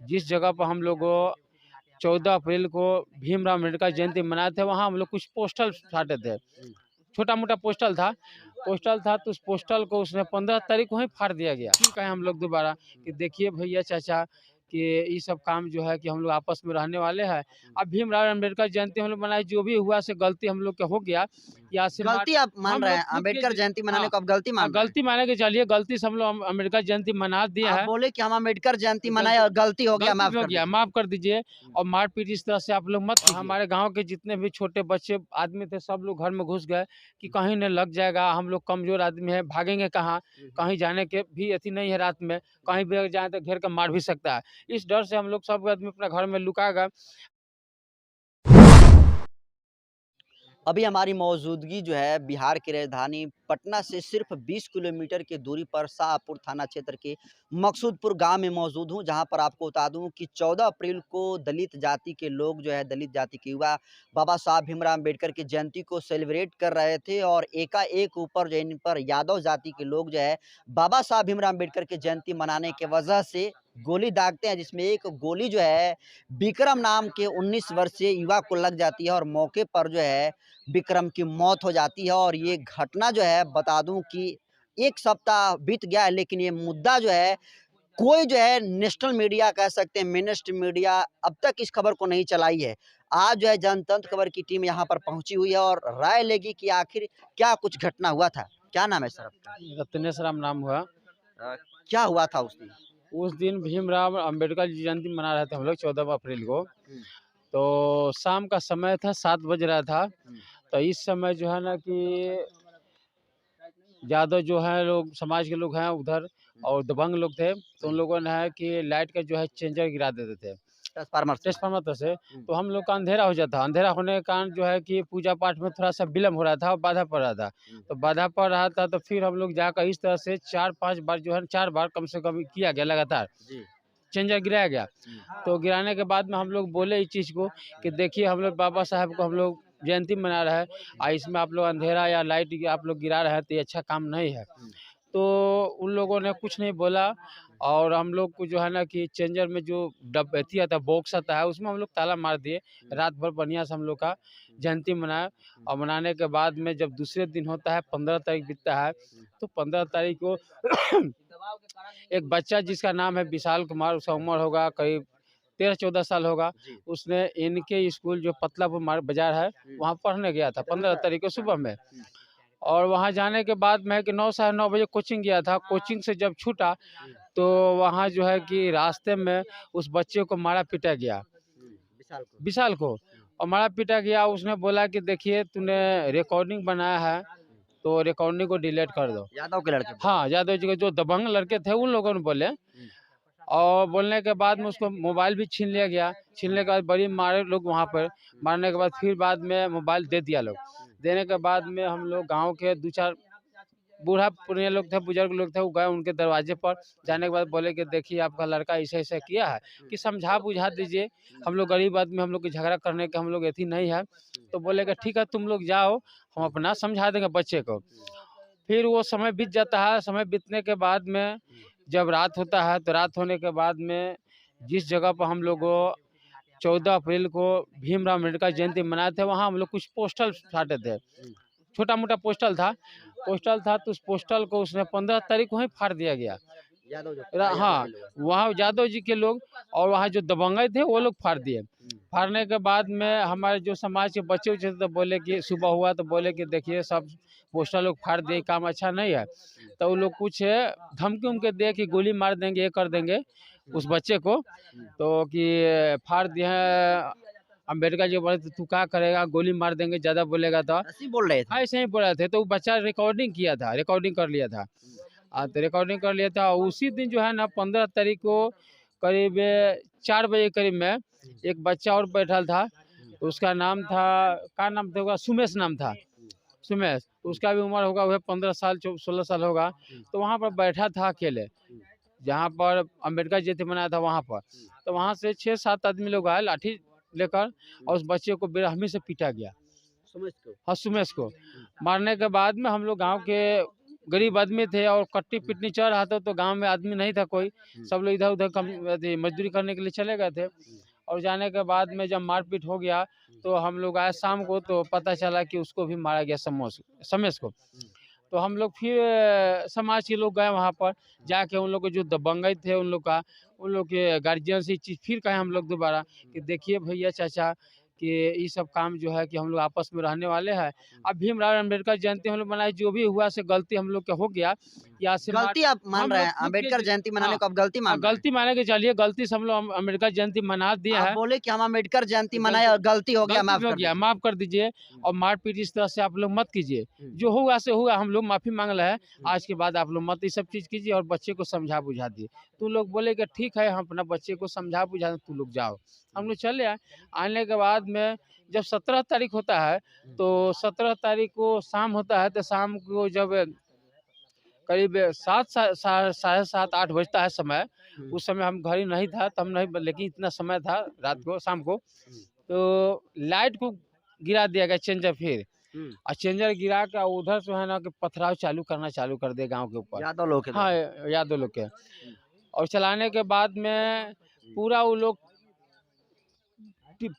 जिस जगह पर हम लोग 14 अप्रैल को भीमराव अम्बेडकर जयंती मनाए थे, वहाँ हम लोग कुछ पोस्टल साटे थे। छोटा मोटा पोस्टल था तो उस पोस्टल को उसने 15 तारीख को ही फाड़ दिया गया। फिर कहे हम लोग दोबारा कि देखिए भैया चाचा कि ये सब काम जो है कि हम लोग आपस में रहने वाले हैं। अब भीमराव अम्बेडकर जयंती हम लोग मनाए, जो भी हुआ से गलती हम लोग का हो गया। यहाँ से गलती आप मान हम रहे लोग हैं? खुद अम्बेडकर के जयंती मनाने हाँ, को आप गलती मान रहे हैं? गलती माने के चलिए, गलती से हम लोग अम्बेडकर जयंती मना दिए आप हैं। बोले कि हम अम्बेडकर जयंती मनाए और गलती हो गया, माफ कर दीजिए। माफ कर दीजिए। और मारपीट इस तरह से आप लोग मत कीजिए। हमारे गांव के जितने भी छोटे बच्चे आदमी थे, सब लोग घर में घुस गए कि कहीं न लग जाएगा, हम लोग कमजोर आदमी है, भागेंगे कहाँ? कहीं जाने के भी अति नहीं है, रात में कहीं भी अगर जाए तो घेर कर मार भी सकता है। इस डर से हम लोग सब आदमी अपना घर में लुका गए। अभी हमारी मौजूदगी जो है बिहार की राजधानी पटना से सिर्फ 20 किलोमीटर की दूरी पर शाहपुर थाना क्षेत्र के मकसूदपुर गांव में मौजूद हूं, जहां पर आपको बता दूं कि 14 अप्रैल को दलित जाति के लोग जो है, दलित जाति के युवा बाबा साहब भीमराव अम्बेडकर की जयंती को सेलिब्रेट कर रहे थे। और एकाएक ऊपर जो इन पर यादव जाति के लोग जो है बाबा साहब भीमराव अम्बेडकर की जयंती मनाने की वजह से गोली दागते हैं, जिसमें एक गोली जो है विक्रम नाम के 19 वर्षीय युवा को लग जाती है और मौके पर जो है विक्रम की मौत हो जाती है। और ये घटना जो है बता दूं कि 1 सप्ताह बीत गया है, लेकिन ये मुद्दा जो है कोई जो है नेशनल मीडिया कह सकते हैं, मेनस्ट्रीम मीडिया अब तक इस खबर को नहीं चलाई है। आज जो है जनतंत्र खबर की टीम यहाँ पर पहुंची हुई है और राय लेगी कि आखिर क्या कुछ घटना हुआ था। क्या नाम है सर आपका? रत्नेश राम नाम हुआ। क्या हुआ था उस दिन? उस दिन भीमराव अम्बेडकर जी जयंती मना रहे थे हम लोग 14 अप्रैल को। तो शाम का समय था, 7 बज रहा था। तो इस समय जो है ना कि ज़्यादा जो है लोग समाज के लोग हैं उधर और दबंग लोग थे, तो उन लोगों ने है कि लाइट का जो है चेंजर गिरा देते थे ट्रांसफार्मर से। ट्रांसफार्मर तरह से। तो हम लोग का अंधेरा हो जाता, अंधेरा होने के कारण जो है कि पूजा पाठ में थोड़ा सा विलम्ब हो रहा था और बाधा पड़ रहा था। तो बाधा पड़ रहा था तो फिर हम लोग जाकर इस तरह से 4-5 बार जो है, 4 बार कम से कम किया गया लगातार, चेंजर गिराया गया। तो गिराने के बाद में हम लोग बोले इस चीज़ को कि देखिए हम लोग बाबा साहब को हम लोग जयंती मना रहे हैं और इसमें आप लोग अंधेरा या लाइट आप लोग गिरा रहे हैं, तो ये अच्छा काम नहीं है। तो उन लोगों ने कुछ नहीं बोला और हम लोग को जो है ना कि चेंजर में जो डब एथी आता है, बॉक्स आता है, उसमें हम लोग ताला मार दिए। रात भर बढ़िया से हम लोग का जयंती मनाया और मनाने के बाद में जब दूसरे दिन होता है, 15 तारीख बीतता है, तो 15 तारीख को एक बच्चा जिसका नाम है विशाल कुमार, उसका उम्र होगा करीब 13-14 साल होगा। उसने इनके स्कूल जो पतलापुर बाजार है, वहाँ पढ़ने गया था 15 तारीख को सुबह में। और वहाँ जाने के बाद मैं कि 9 साढ़े 9 बजे कोचिंग गया था। कोचिंग से जब छूटा तो वहाँ जो है कि रास्ते में उस बच्चे को मारा पीटा गया, विशाल को। और मारा पीटा गया, उसने बोला कि देखिए तूने रिकॉर्डिंग बनाया है तो रिकॉर्डिंग को डिलीट कर दो। यादव के लड़के? हाँ, यादव जी के जो दबंग लड़के थे उन लोगों ने बोले। और बोलने के बाद में उसको मोबाइल भी छीन लिया गया। छीनने के बाद बड़ी मारे लोग वहाँ पर। मारने के बाद फिर बाद में मोबाइल दे दिया लोग। देने के बाद में हम लोग गाँव के 2-4 बूढ़ा पुराने लोग थे, बुजुर्ग लोग थे, वो गए उनके दरवाजे पर। जाने के बाद बोले कि देखिए आपका लड़का ऐसा-ऐसा किया है, कि समझा-बुझा दीजिए। हम लोग गरीब आदमी, हम लोग की झगड़ा करने के हम लोग एथी नहीं है। तो बोले कि ठीक है तुम लोग जाओ, हम अपना समझा देंगे बच्चे को। फिर वो समय बीत जाता है। समय बीतने के बाद में जब रात होता है, तो रात होने के बाद में जिस जगह पर हम लोग 14 अप्रैल को भीमराव अम्बेडकर जयंती मनाए थे, वहाँ हम लोग कुछ पोस्टल साटे थे। छोटा-मोटा पोस्टल था तो उस पोस्टल को उसने 15 तारीख को ही फाड़ दिया गया। हाँ, वहाँ यादव जी के लोग और वहाँ जो दबंगई थे वो लोग फाड़ दिए। फाड़ने के बाद में हमारे जो समाज के बच्चे-उच्चे थे तो बोले कि सुबह हुआ तो बोले कि देखिए सब पोस्टर लोग फाड़ दिए, काम अच्छा नहीं है। तो वो लोग कुछ धमकी-वमकी दे कि गोली मार देंगे, ये कर देंगे उस बच्चे को। तो कि फाड़ दिए हैं, अम्बेडकर जी बोले तो तू क्या करेगा, गोली मार देंगे ज़्यादा बोलेगा तो। ऐसे ही बोल रहे थे? हाँ, ऐसे ही बोल रहे थे। तो वो बच्चा रिकॉर्डिंग किया था, रिकॉर्डिंग कर लिया था। तो रिकॉर्डिंग कर लिया था। उसी दिन जो है ना 15 तारीख को करीब 4 बजे के करीब में एक बच्चा और बैठा था। उसका नाम था, क्या नाम था उसका? सुमेश नाम था, सुमेश। उसका भी उम्र होगा वह 15 साल 16 साल होगा। तो वहाँ पर बैठा था अकेले, जहाँ पर अम्बेडकर जयंती मनाया था वहाँ पर। तो वहाँ से 6-7 आदमी लोग आए लाठी लेकर और उस बच्चे को बेरहमी से पीटा गया। हाँ, सुमेश को। मारने के बाद में हम लोग गाँव के गरीब आदमी थे और कट्टी पिटनी चल रहा था, तो गांव में आदमी नहीं था कोई, सब लोग इधर उधर मजदूरी करने के लिए चले गए थे। और जाने के बाद में जब मारपीट हो गया तो हम लोग आए शाम को, तो पता चला कि उसको भी मारा गया समेश को। तो हम लोग फिर समाज के लोग गए वहाँ पर, जाके उन लोग को जो दबंगई थे उन लोग के गार्जियन से चीज़ फिर कहे हम लोग दोबारा कि देखिए भैया चाचा कि ये सब काम जो है कि हम लोग आपस में रहने वाले हैं। अब भीमराव अम्बेडकर जयंती हम लोग मनाए, जो भी हुआ से गलती हम लोग का हो गया, या से गलती आप मान हम रहे लोग हैं? खुद के अम्बेडकर जयंती मनाने हाँ, को आप गलती मान रहे हैं? गलती माने के चलिए, गलती से हम लोग अम्बेडकर जयंती मना दिए आप हैं। बोले कि हम अम्बेडकर जयंती मनाए और गलती हो गया, माफ गलती हो कर गया, दीजिए। माफ़ कर दीजिए। और मारपीट इस तरह से आप लोग मत कीजिए, जो हुआ से हुआ, हम लोग माफ़ी मांग रहे हैं। आज के बाद आप लोग मत ये सब चीज़ कीजिए और बच्चे को समझा बुझा दिए। तो लोग बोले कि ठीक है, हम अपना बच्चे को समझा बुझा दें, तू लोग जाओ। हम लोग चले आए। आने के बाद में जब 17 तारीख होता है, तो 17 तारीख को शाम होता है, तो शाम को जब करीब 7 साढ़े 7 8 बजता है समय, उस समय हम घर ही नहीं था, तो हम नहीं, लेकिन इतना समय था रात को, शाम को, तो लाइट को गिरा दिया गया चेंजर फिर। और चेंजर गिरा के उधर से है ना कि पथराव चालू कर दिया गांव के ऊपर। यादव लोग के हाँ, द्वारा। यादव लोग के। और चलाने के बाद में पूरा वो लोग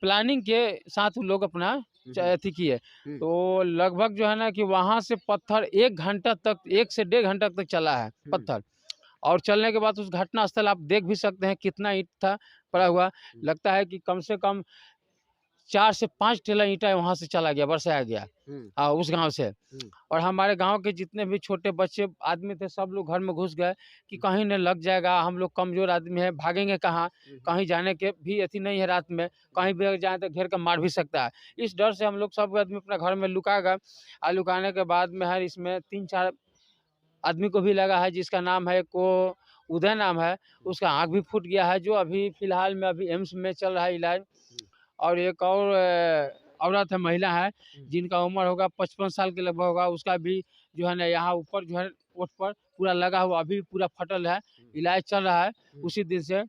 प्लानिंग के साथ वो लोग अपना अथी किए। तो लगभग जो है ना कि वहाँ से पत्थर 1 घंटा तक, 1 से 1.5 घंटा तक चला है पत्थर। और चलने के बाद उस घटना स्थल आप देख भी सकते हैं कितना ईंट था पड़ा हुआ। लगता है कि कम से कम 4 से 5 ठेला ईंटा वहाँ से चला गया, बरसाया गया उस गांव से। और हमारे गांव के जितने भी छोटे बच्चे आदमी थे, सब लोग घर में घुस गए कि कहीं न लग जाएगा, हम लोग कमज़ोर आदमी हैं, भागेंगे कहाँ? कहीं जाने के भी अथी नहीं है रात में, कहीं भी अगर जाएँ तो घेर के मार भी सकता है। इस डर से हम लोग सब आदमी अपना घर में लुका गए। लुकाने के बाद में है इसमें 3-4 आदमी को भी लगा है, जिसका नाम है को उदय नाम है, उसका आँख भी फूट गया है, जो अभी फ़िलहाल में अभी एम्स में चल रहा है इलाज। और एक और औरत है, महिला है, जिनका उम्र होगा 55 साल के लगभग होगा, उसका भी जो है ना यहाँ ऊपर जो है ओठ पर पूरा लगा हुआ, अभी भी पूरा फटल है, इलाज चल रहा है उसी दिन से।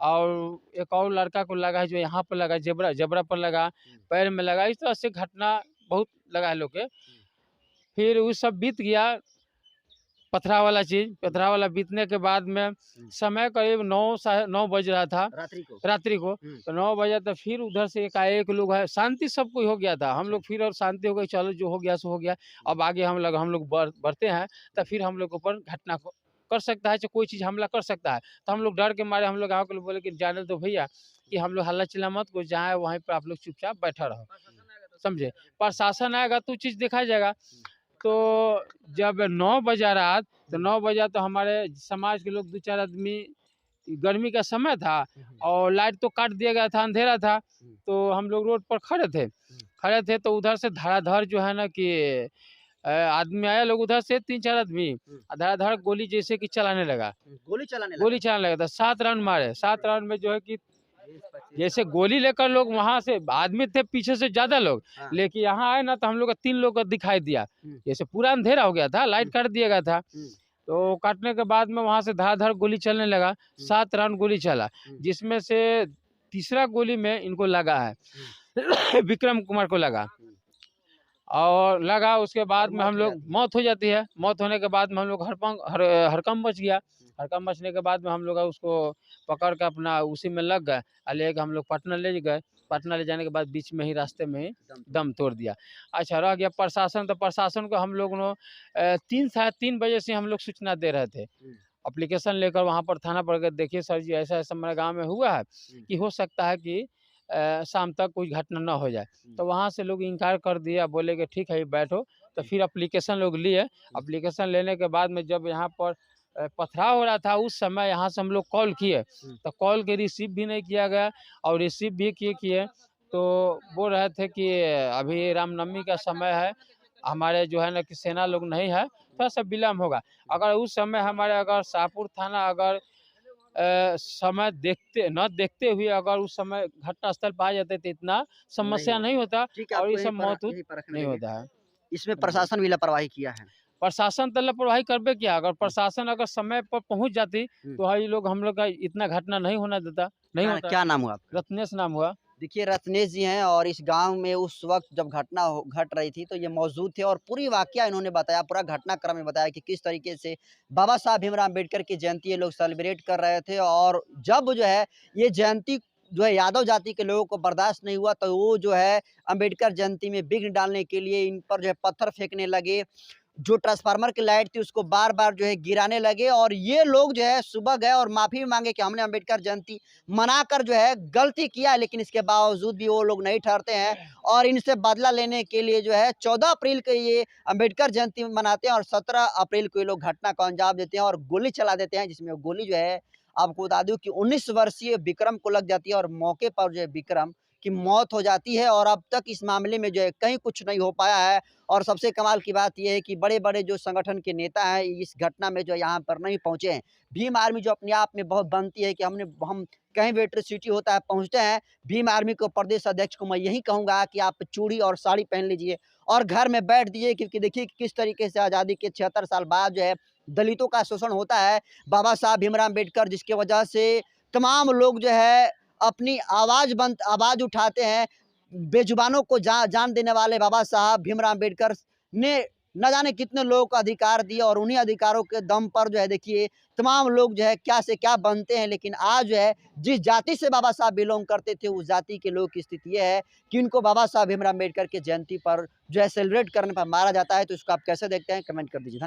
और एक और लड़का को लगा है, जो यहाँ पर लगा, जबड़ा पर लगा, पैर में लगा, इस तरह से घटना बहुत लगा है लोग के। फिर वो सब बीत गया, पथरा वाला बीतने के बाद में समय करीब 9 साढ़े 9 बज रहा था रात्रि को। तो 9 बजे तो फिर उधर से एकाएक लोग है, शांति सब कुछ हो गया था। हम लोग फिर और शांति हो गई, चलो जो हो गया सो हो गया। अब आगे हम लोग बढ़ते हैं, तो फिर हम लोग के ऊपर घटना को कर सकता है, चाहे कोई चीज़ हमला कर सकता है। तो हम लोग डर के मारे, हम लोग गाँव के लोग बोले कि जाने दो भैया, कि हम लोग हल्ला चिल्ला मत करो, जहाँ है वहीं पर आप लोग चुपचाप बैठा रहो, समझे। प्रशासन आएगा तो चीज़ देखा जाएगा। तो जब 9 बजा रात, तो 9 बजा तो हमारे समाज के लोग 2-4 आदमी, गर्मी का समय था और लाइट तो काट दिया गया था, अंधेरा था, तो हम लोग रोड पर खड़े थे। तो उधर से धड़ाधड़ जो है ना कि आदमी आया, लोग उधर से 3-4 आदमी धड़ाधड़ गोली जैसे कि चलाने लगा, गोली चलाने लगा था। 7 राउंड मारे, 7 राउंड में जो है कि जैसे गोली लेकर लोग वहाँ से, आदमी थे पीछे से ज़्यादा लोग, लेकिन यहाँ आए ना तो हम लोग का 3 लोग का दिखाई दिया। जैसे पूरा अंधेरा हो गया था, लाइट काट दिया गया था। तो काटने के बाद में वहाँ से धड़ाधड़ गोली चलने लगा, 7 राउंड गोली चला, जिसमें से तीसरा गोली में इनको लगा है विक्रम कुमार को लगा। और लगा, उसके बाद में हम लोग मौत हो जाती है। मौत होने के बाद में हम लोग हड़कंप मच गया। हड़कंप मचने के बाद में हम लोग उसको पकड़ के अपना उसी में लग गए और लेकर हम लोग पटना ले गए। पटना ले जाने के बाद बीच में ही रास्ते में ही दम तोड़ दिया। अच्छा, रह गया प्रशासन। तो प्रशासन को हम लोग 3 साढ़े 3 बजे से हम लोग सूचना दे रहे थे, एप्लीकेशन लेकर वहाँ पर थाना पर गए, देखिए सर जी ऐसा ऐसा हमारे गाँव में हुआ है कि हो सकता है कि शाम तक कोई घटना ना हो जाए। तो वहाँ से लोग इनकार कर दिया, बोले कि ठीक है बैठो। तो फिर एप्लीकेशन लोग लिए। एप्लीकेशन लेने के बाद में जब यहाँ पर पथराव हो रहा था, उस समय यहाँ से हम लोग कॉल किए, तो कॉल के रिसीव भी नहीं किया गया। और रिसीव भी किए तो बोल रहे थे कि अभी रामनवमी का समय है, हमारे जो है ना कि सेना लोग नहीं है, थोड़ा सा विलम्ब होगा। अगर उस समय हमारे अगर शाहपुर थाना अगर समय देखते हुए अगर उस समय घटनास्थल पर आ जाते तो इतना समस्या नहीं होता और ये सब मौत नहीं होता है। इसमें प्रशासन भी लापरवाही किया है। प्रशासन तो लापरवाही करबे किया। अगर प्रशासन अगर समय पर पहुंच जाती तो ये लोग हम लोग का इतना घटना नहीं होना देता, नहीं होता। क्या नाम हुआ आपका? रत्नेश नाम हुआ। देखिए रत्नेश जी हैं और इस गाँव में उस वक़्त जब घट रही थी तो ये मौजूद थे और पूरी वाक़या इन्होंने बताया, पूरा घटनाक्रम में बताया कि किस तरीके से बाबा साहब भीमराव अम्बेडकर की जयंती ये लोग सेलिब्रेट कर रहे थे और जब जो है ये जयंती जो है यादव जाति के लोगों को बर्दाश्त नहीं हुआ तो वो जो है अम्बेडकर जयंती में विघ्न डालने के लिए इन पर जो है पत्थर फेंकने लगे। जो ट्रांसफार्मर की लाइट थी उसको बार-बार जो है गिराने लगे और ये लोग जो है सुबह गए और माफ़ी भी माँगे कि हमने अम्बेडकर जयंती मनाकर जो है गलती किया है, लेकिन इसके बावजूद भी वो लोग नहीं ठहरते हैं और इनसे बदला लेने के लिए जो है 14 अप्रैल को ये अम्बेडकर जयंती मनाते हैं और 17 अप्रैल को ये लोग घटना को अंजाम देते हैं और गोली चला देते हैं, जिसमें वो गोली जो है आपको बता दूँ कि 19 वर्षीय विक्रम को लग जाती है और मौके पर जो है विक्रम की मौत हो जाती है और अब तक इस मामले में जो है कहीं कुछ नहीं हो पाया है। और सबसे कमाल की बात ये है कि बड़े-बड़े जो संगठन के नेता हैं, इस घटना में जो है यहाँ पर नहीं पहुँचे हैं। भीम आर्मी जो अपने आप में बहुत बनती है कि हम कहीं भी एट्रोसिटी होता है पहुँचते हैं। भीम आर्मी को प्रदेश अध्यक्ष को मैं यही कहूँगा कि आप चूड़ी और साड़ी पहन लीजिए और घर में बैठ दीजिए क्योंकि देखिए कि किस तरीके से आज़ादी के 76 साल बाद जो है दलितों का शोषण होता है। बाबा साहब भीमराव अम्बेडकर जिसकी वजह से तमाम लोग जो है अपनी आवाज़ उठाते हैं। बेजुबानों को जान देने वाले बाबा साहब भीमराव अम्बेडकर ने न जाने कितने लोगों को अधिकार दिए और उन्हीं अधिकारों के दम पर जो है देखिए तमाम लोग जो है क्या से क्या बनते हैं। लेकिन आज जो है जिस जाति से बाबा साहब बिलोंग करते थे उस जाति के लोगों की स्थिति ये है कि इनको बाबा साहब भीमराव अम्बेडकर की जयंती पर जो है सेलिब्रेट करने पर मारा जाता है। तो इसको आप कैसे देखते हैं? कमेंट कर दीजिए। धन्यवाद।